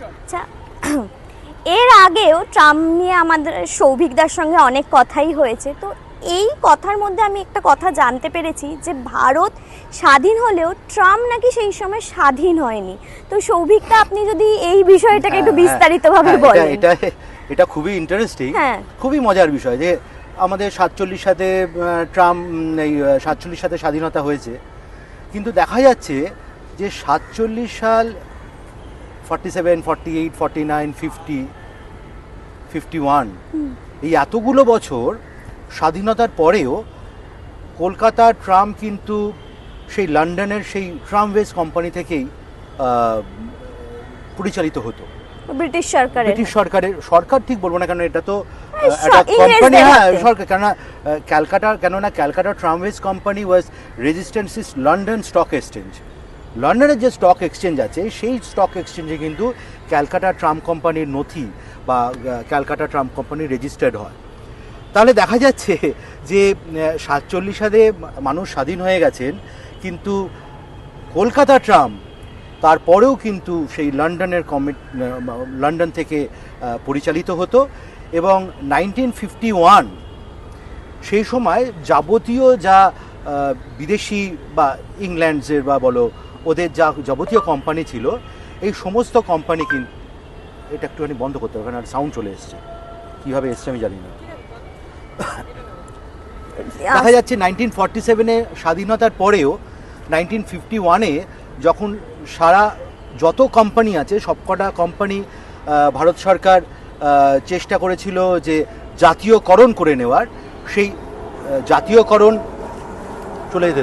আচ্ছা, এর আগেও ট্রাম্প নিয়ে আমাদের সৌভিকদার সঙ্গে অনেক কথাই হয়েছে। তো এই কথার মধ্যে আমি একটা কথা জানতে পেরেছি যে ভারত স্বাধীন হলেও ট্রাম্প নাকি সেই সময় স্বাধীন হয়নি। তো সৌভিকদা, আপনি যদি এই বিষয়টাকে একটু বিস্তারিতভাবে বলেন। এটা খুবই ইন্টারেস্টিং, খুবই মজার বিষয় যে আমাদের 47 সালে ট্রাম্প এই 47 সালে স্বাধীনতা হয়েছে, কিন্তু দেখা যাচ্ছে যে 47 সাল 47, 48, 49, 50, 51 এই এতগুলো বছর স্বাধীনতার পরেও কলকাতার ট্রাম কিন্তু সেই লন্ডনের সেই ট্রামওয়েজ কোম্পানি থেকেই পরিচালিত হতো। ব্রিটিশ সরকারের সরকার ঠিক বলবো না, কারণ এটা তো একটা কোম্পানি, হ্যাঁ সরকার, কেননা Calcutta ট্রামওয়েজ company was registered in London stock exchange. লন্ডনের যে স্টক এক্সচেঞ্জ আছে সেই স্টক এক্সচেঞ্জে কিন্তু ক্যালকাটা ট্রাম কোম্পানির নথি বা ক্যালকাটা ট্রাম কোম্পানি রেজিস্টার্ড হয়। তাহলে দেখা যাচ্ছে যে 47 সালে মানুষ স্বাধীন হয়ে গেছেন, কিন্তু কলকাতা ট্রাম তারপরেও কিন্তু সেই লন্ডন থেকে পরিচালিত হতো। এবং 1951 সেই সময় যাবতীয় যা বিদেশি বা ইংল্যান্ডসের বা বলো ওদের যা যাবতীয় কোম্পানি ছিল, এই সমস্ত কোম্পানি কিন্তু, এটা একটুখানি বন্ধ করতে হবে, কারণ সাউন্ড চলে এসছে, কীভাবে এসছে আমি জানি না। দেখা যাচ্ছে 1947-এ স্বাধীনতার পরেও 1951-এ যখন সারা যত কোম্পানি আছে সবকটা কোম্পানি ভারত সরকার চেষ্টা করেছিল যে জাতীয়করণ করে নেওয়ার, সেই জাতীয়করণ চলে যেতে